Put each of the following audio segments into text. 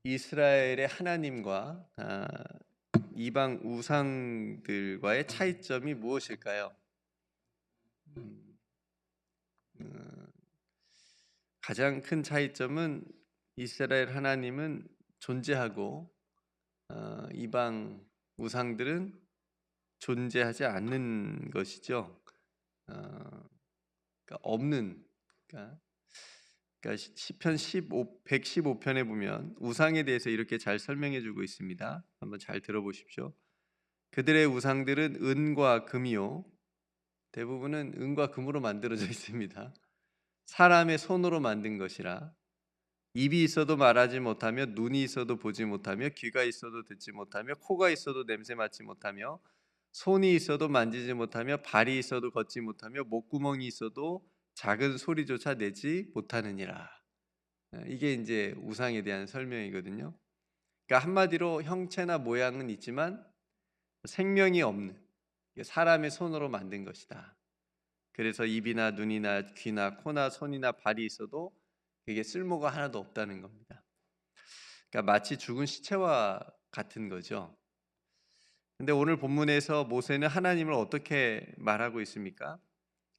이스라엘의 하나님과 이방 우상들과의 차이점이 무엇일까요? 음, 음, 가장 큰 차이점은 이스라엘 하나님은 존재하고 이방 우상들은 존재하지 않는 것이죠. 그러니까 없는. 그러니까, 시편 115편에 보면 우상에 대해서 이렇게 잘 설명해 주고 있습니다. 한번 잘 들어보십시오. 그들의 우상들은 은과 금이요, 대부분은 은과 금으로 만들어져 있습니다. 사람의 손으로 만든 것이라 입이 있어도 말하지 못하며 눈이 있어도 보지 못하며 귀가 있어도 듣지 못하며 코가 있어도 냄새 맡지 못하며 손이 있어도 만지지 못하며 발이 있어도 걷지 못하며 목구멍이 있어도 작은 소리조차 내지 못하느니라. 이게 이제 우상에 대한 설명이거든요. 그러니까 한마디로 형체나 모양은 있지만 생명이 없는, 사람의 손으로 만든 것이다. 그래서 입이나 눈이나 귀나 코나 손이나 발이 있어도 그게 쓸모가 하나도 없다는 겁니다. 그러니까 마치 죽은 시체와 같은 거죠. 근데 오늘 본문에서 모세는 하나님을 어떻게 말하고 있습니까?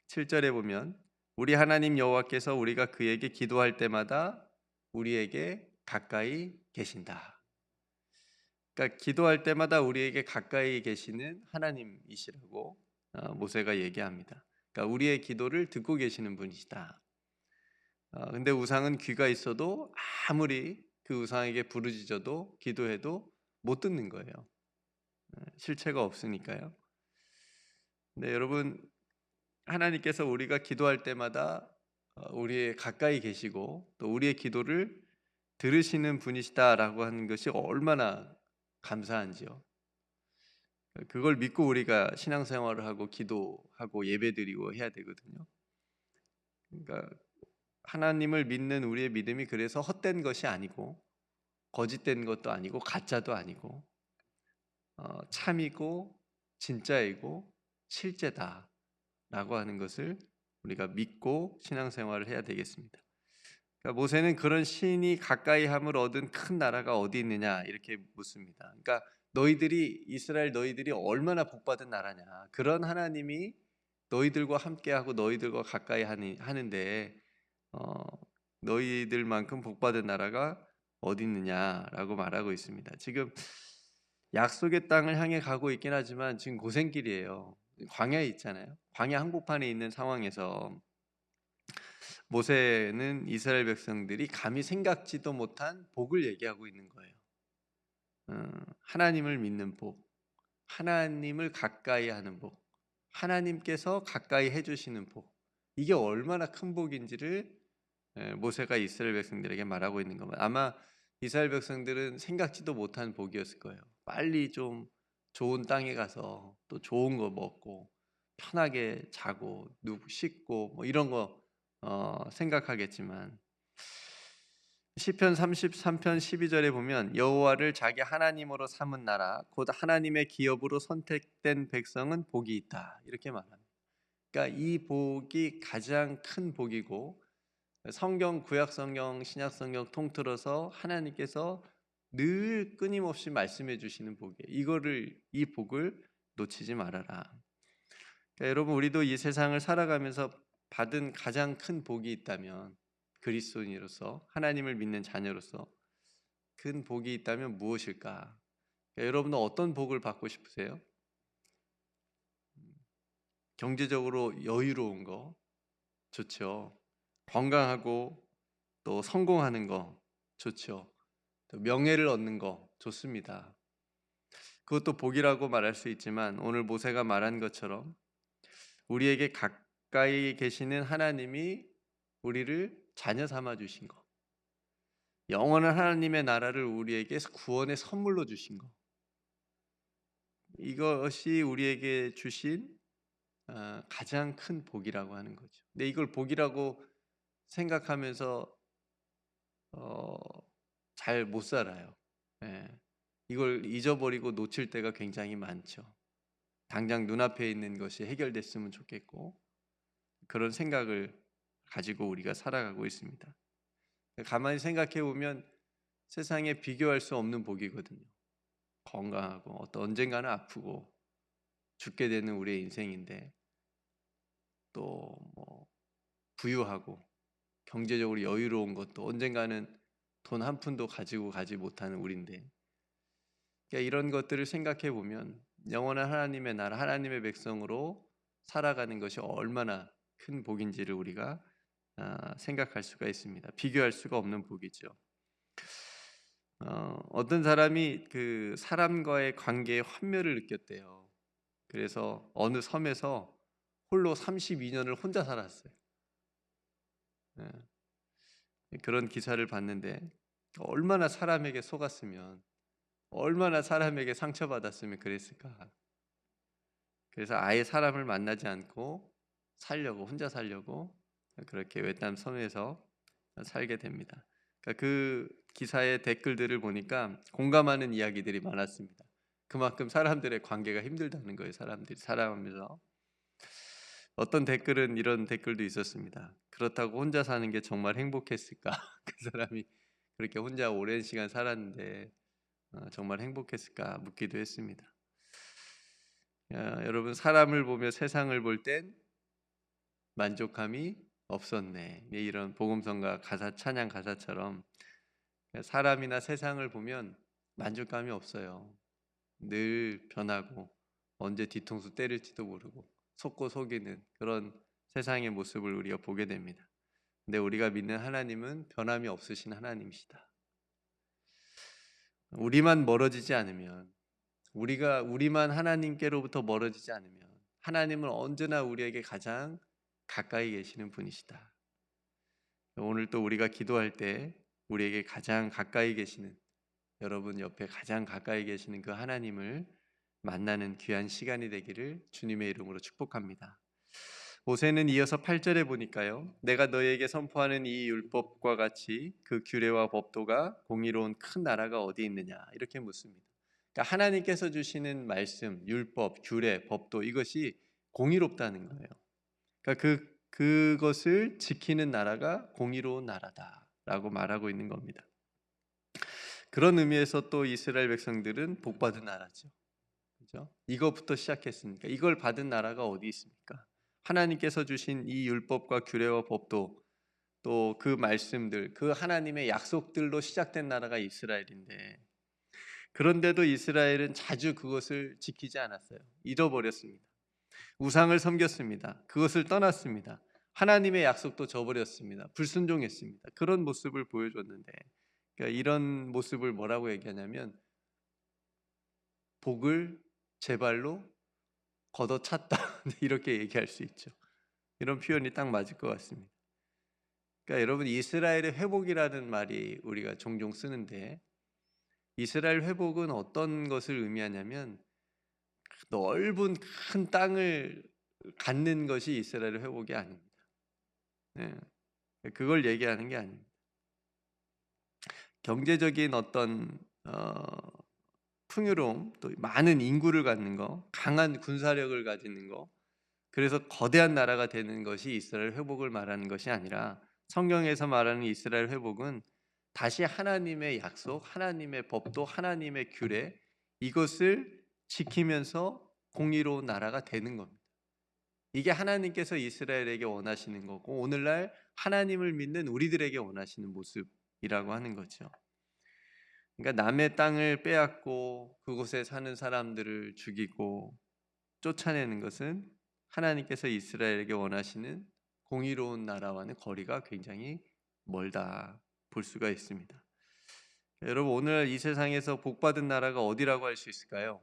7절에 보면 우리 하나님 여호와께서 우리가 그에게 기도할 때마다 우리에게 가까이 계신다. 그러니까 기도할 때마다 우리에게 가까이 계시는 하나님이시라고 모세가 얘기합니다. 그러니까 우리의 기도를 듣고 계시는 분이시다. 근데 우상은 귀가 있어도 아무리 그 우상에게 부르짖어도 기도해도 못 듣는 거예요. 실체가 없으니까요. 근데 여러분, 하나님께서 우리가 기도할 때마다 우리의 가까이 계시고 또 우리의 기도를 들으시는 분이시다라고 하는 것이 얼마나 감사한지요. 그걸 믿고 우리가 신앙생활을 하고 기도하고 예배드리고 해야 되거든요. 그러니까 하나님을 믿는 우리의 믿음이 그래서 헛된 것이 아니고 거짓된 것도 아니고 가짜도 아니고 참이고 진짜이고 실제다라고 하는 것을 우리가 믿고 신앙생활을 해야 되겠습니다. 그러니까 모세는 그런 신이 가까이 함을 얻은 큰 나라가 어디 있느냐 이렇게 묻습니다. 그러니까 이스라엘 너희들이 얼마나 복받은 나라냐. 그런 하나님이 너희들과 함께하고 너희들과 가까이 하는데 어, 너희들만큼 복받은 나라가 어디 있느냐라고 말하고 있습니다. 지금 약속의 땅을 향해 가고 있긴 하지만 지금 고생길이에요. 광야에 있잖아요. 광야 한복판에 있는 상황에서 모세는 이스라엘 백성들이 감히 생각지도 못한 복을 얘기하고 있는 거예요. 하나님을 믿는 복, 하나님을 가까이 하는 복, 하나님께서 가까이 해주시는 복. 이게 얼마나 큰 복인지를 모세가 이스라엘 백성들에게 말하고 있는 겁니다. 아마 이스라엘 백성들은 생각지도 못한 복이었을 거예요. 빨리 좀 좋은 땅에 가서 또 좋은 거 먹고 편하게 자고 누구 씻고 뭐 이런 거 생각하겠지만 시편 33편 12절에 보면 여호와를 자기 하나님으로 삼은 나라 곧 하나님의 기업으로 선택된 백성은 복이 있다 이렇게 말합니다. 그러니까 이 복이 가장 큰 복이고 성경 구약 성경 신약 성경 통틀어서 하나님께서 늘 끊임없이 말씀해 주시는 복이에요. 이 복을 놓치지 말아라. 그러니까 여러분 우리도 이 세상을 살아가면서 받은 가장 큰 복이 있다면 그리스도인으로서 하나님을 믿는 자녀로서 큰 복이 있다면 무엇일까? 그러니까 여러분은 어떤 복을 받고 싶으세요? 경제적으로 여유로운 거 좋죠. 건강하고 또 성공하는 거 좋죠. 또 명예를 얻는 거 좋습니다. 그것도 복이라고 말할 수 있지만 오늘 모세가 말한 것처럼 우리에게 가까이 계시는 하나님이 우리를 자녀 삼아 주신 거, 영원한 하나님의 나라를 우리에게 구원의 선물로 주신 거, 이것이 우리에게 주신 가장 큰 복이라고 하는 거죠. 근데 이걸 복이라고 생각하면서 잘 못 살아요. 예. 이걸 잊어버리고 놓칠 때가 굉장히 많죠. 당장 눈앞에 있는 것이 해결됐으면 좋겠고 그런 생각을 가지고 우리가 살아가고 있습니다. 가만히 생각해 보면 세상에 비교할 수 없는 복이거든요. 건강하고 어떤 언젠가는 아프고 죽게 되는 우리의 인생인데 또 뭐 부유하고 경제적으로 여유로운 것도 언젠가는 돈 한 푼도 가지고 가지 못하는 우리인데 그러니까 이런 것들을 생각해 보면 영원한 하나님의 나라, 하나님의 백성으로 살아가는 것이 얼마나 큰 복인지를 우리가 생각할 수가 있습니다. 비교할 수가 없는 복이죠. 어떤 사람이 그 사람과의 관계의 환멸을 느꼈대요. 그래서 어느 섬에서 홀로 32년을 혼자 살았어요. 그런 기사를 봤는데 얼마나 사람에게 속았으면 얼마나 사람에게 상처받았으면 그랬을까. 그래서 아예 사람을 만나지 않고 살려고 혼자 살려고 그렇게 외딴 섬에서 살게 됩니다. 그러니까 그 기사의 댓글들을 보니까 공감하는 이야기들이 많았습니다. 그만큼 사람들의 관계가 힘들다는 거예요. 사람들이 살아가면서. 어떤 댓글은 이런 댓글도 있었습니다. 그렇다고 혼자 사는 게 정말 행복했을까? 그 사람이 그렇게 혼자 오랜 시간 살았는데 정말 행복했을까 묻기도 했습니다. 여러분 사람을 보며 세상을 볼 땐 만족함이 없었네. 이런 복음성가 가사 찬양 가사처럼 사람이나 세상을 보면 만족감이 없어요. 늘 변하고 언제 뒤통수 때릴지도 모르고 속고 속이는 그런 세상의 모습을 우리가 보게 됩니다. 근데 우리가 믿는 하나님은 변함이 없으신 하나님이시다. 우리만 멀어지지 않으면 우리만 하나님께로부터 멀어지지 않으면 하나님은 언제나 우리에게 가장 가까이 계시는 분이시다. 오늘 또 우리가 기도할 때 우리에게 가장 가까이 계시는 여러분 옆에 가장 가까이 계시는 그 하나님을 만나는 귀한 시간이 되기를 주님의 이름으로 축복합니다. 오세는 이어서 8절에 보니까요. 내가 너에게 선포하는 이 율법과 같이 그 규례와 법도가 공의로운 큰 나라가 어디 있느냐 이렇게 묻습니다. 그러니까 하나님께서 주시는 말씀, 율법, 규례, 법도 이것이 공의롭다는 거예요. 그러니까 그것을 지키는 나라가 공의로운 나라다라고 말하고 있는 겁니다. 그런 의미에서 또 이스라엘 백성들은 복받은 나라죠. 그죠? 이것부터 시작했으니까 이걸 받은 나라가 어디 있습니까? 하나님께서 주신 이 율법과 규례와 법도 또 그 말씀들, 그 하나님의 약속들로 시작된 나라가 이스라엘인데 그런데도 이스라엘은 자주 그것을 지키지 않았어요. 잃어버렸습니다. 우상을 섬겼습니다. 그것을 떠났습니다. 하나님의 약속도 저버렸습니다. 불순종했습니다. 그런 모습을 보여줬는데 그러니까 이런 모습을 뭐라고 얘기하냐면 복을 제 발로 걷어찼다 이렇게 얘기할 수 있죠. 이런 표현이 딱 맞을 것 같습니다. 그러니까 여러분 이스라엘의 회복이라는 말이 우리가 종종 쓰는데 이스라엘 회복은 어떤 것을 의미하냐면 넓은 큰 땅을 갖는 것이 이스라엘의 회복이 아닙니다. 네. 그걸 얘기하는 게 아닙니다. 경제적인 어떤 풍요로움, 또 많은 인구를 갖는 거, 강한 군사력을 가지는 거, 그래서 거대한 나라가 되는 것이 이스라엘 회복을 말하는 것이 아니라 성경에서 말하는 이스라엘 회복은 다시 하나님의 약속, 하나님의 법도, 하나님의 규례 이것을 지키면서 공의로운 나라가 되는 겁니다. 이게 하나님께서 이스라엘에게 원하시는 거고 오늘날 하나님을 믿는 우리들에게 원하시는 모습이라고 하는 거죠. 그러니까 남의 땅을 빼앗고 그곳에 사는 사람들을 죽이고 쫓아내는 것은 하나님께서 이스라엘에게 원하시는 공의로운 나라와는 거리가 굉장히 멀다 볼 수가 있습니다. 여러분 오늘 이 세상에서 복받은 나라가 어디라고 할 수 있을까요?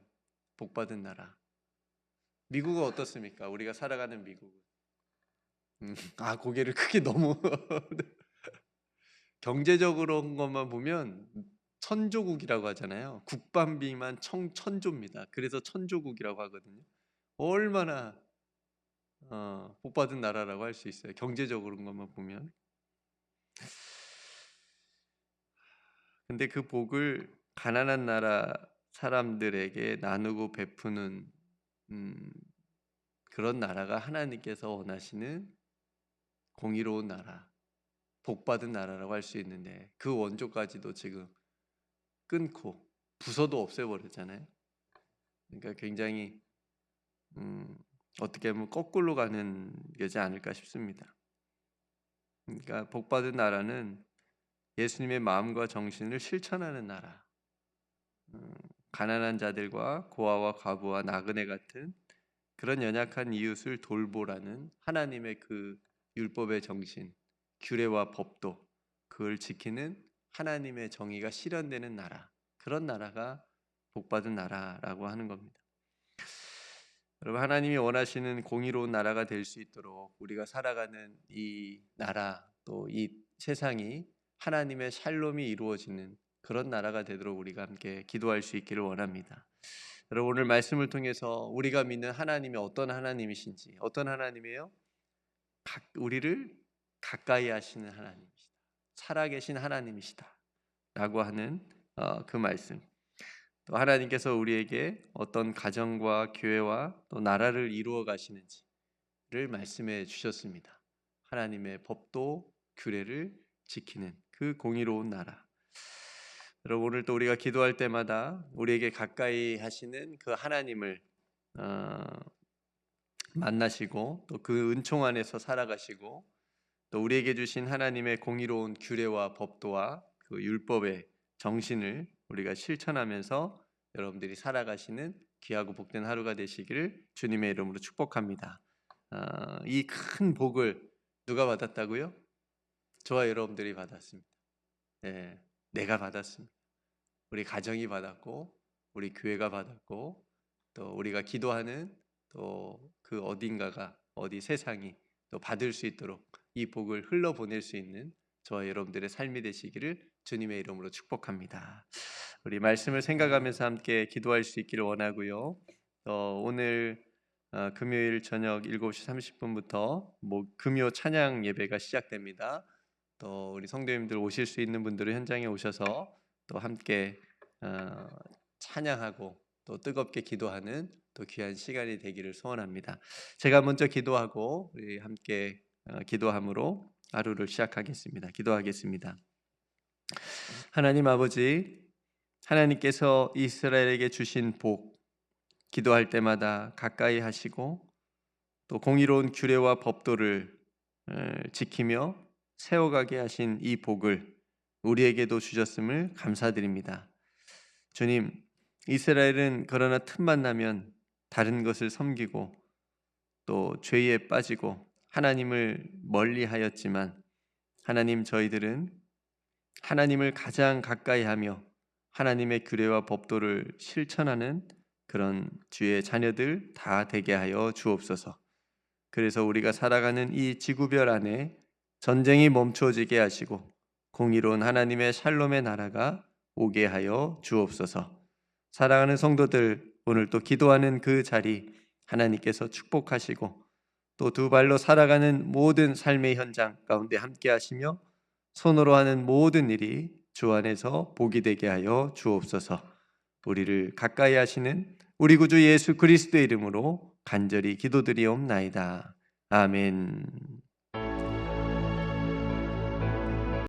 복받은 나라. 미국은 어떻습니까? 우리가 살아가는 미국은. 고개를 크게 너무 경제적으로 한 것만 보면 천조국이라고 하잖아요. 국방비만 천조입니다. 그래서 천조국이라고 하거든요. 얼마나 복받은 나라라고 할 수 있어요. 경제적으로 것만 보면. 근데 그 복을 가난한 나라 사람들에게 나누고 베푸는 그런 나라가 하나님께서 원하시는 공의로운 나라, 복받은 나라라고 할 수 있는데 그 원조까지도 지금 끊고 부서도 없애버렸잖아요. 그러니까 굉장히 어떻게 보면 거꾸로 가는 게지 않을까 싶습니다. 그러니까 복받은 나라는 예수님의 마음과 정신을 실천하는 나라. 가난한 자들과 고아와 과부와 나그네 같은 그런 연약한 이웃을 돌보라는 하나님의 그 율법의 정신, 규례와 법도 그걸 지키는 하나님의 정의가 실현되는 나라. 그런 나라가 복받은 나라라고 하는 겁니다. 여러분, 하나님이 원하시는 공의로운 나라가 될 수 있도록 우리가 살아가는 이 나라, 또 이 세상이 하나님의 샬롬이 이루어지는 그런 나라가 되도록 우리가 함께 기도할 수 있기를 원합니다. 여러분, 오늘 말씀을 통해서 우리가 믿는 하나님이 어떤 하나님이신지, 어떤 하나님이에요? 우리를 가까이 하시는 하나님이시다. 살아계신 하나님이시다. 라고 하는 그 말씀. 또 하나님께서 우리에게 어떤 가정과 교회와 또 나라를 이루어 가시는지를 말씀해 주셨습니다. 하나님의 법도 규례를 지키는 그 공의로운 나라. 여러분, 오늘 또 우리가 기도할 때마다 우리에게 가까이 하시는 그 하나님을 만나시고 또 그 은총 안에서 살아가시고 또 우리에게 주신 하나님의 공의로운 규례와 법도와 그 율법의 정신을 우리가 실천하면서 여러분들이 살아가시는 귀하고 복된 하루가 되시기를 주님의 이름으로 축복합니다. 이 큰 복을 누가 받았다고요? 저와 여러분들이 받았습니다. 네, 내가 받았습니다. 우리 가정이 받았고 우리 교회가 받았고 또 우리가 기도하는 또 그 어딘가가 어디 세상이 또 받을 수 있도록 이 복을 흘러보낼 수 있는 저와 여러분들의 삶이 되시기를 주님의 이름으로 축복합니다. 우리 말씀을 생각하면서 함께 기도할 수 있기를 원하고요. 오늘 금요일 저녁 7시 30분부터 금요 찬양 예배가 시작됩니다. 또 우리 성도님들 오실 수 있는 분들은 현장에 오셔서 또 함께 찬양하고 또 뜨겁게 기도하는 또 귀한 시간이 되기를 소원합니다. 제가 먼저 기도하고 우리 함께 기도함으로 하루를 시작하겠습니다. 기도하겠습니다. 하나님 아버지, 하나님께서 이스라엘에게 주신 복, 기도할 때마다 가까이 하시고 또 공의로운 규례와 법도를 지키며 세워가게 하신 이 복을 우리에게도 주셨음을 감사드립니다. 주님, 이스라엘은 그러나 틈만 나면 다른 것을 섬기고 또 죄에 빠지고 하나님을 멀리하였지만 하나님, 저희들은 하나님을 가장 가까이 하며 하나님의 규례와 법도를 실천하는 그런 주의 자녀들 다 되게 하여 주옵소서. 그래서 우리가 살아가는 이 지구별 안에 전쟁이 멈춰지게 하시고 공의로운 하나님의 샬롬의 나라가 오게 하여 주옵소서. 사랑하는 성도들, 오늘 또 기도하는 그 자리 하나님께서 축복하시고 또 두 발로 살아가는 모든 삶의 현장 가운데 함께 하시며 손으로 하는 모든 일이 주 안에서 복이 되게 하여 주옵소서. 우리를 가까이 하시는 우리 구주 예수 그리스도의 이름으로 간절히 기도드리옵나이다. 아멘.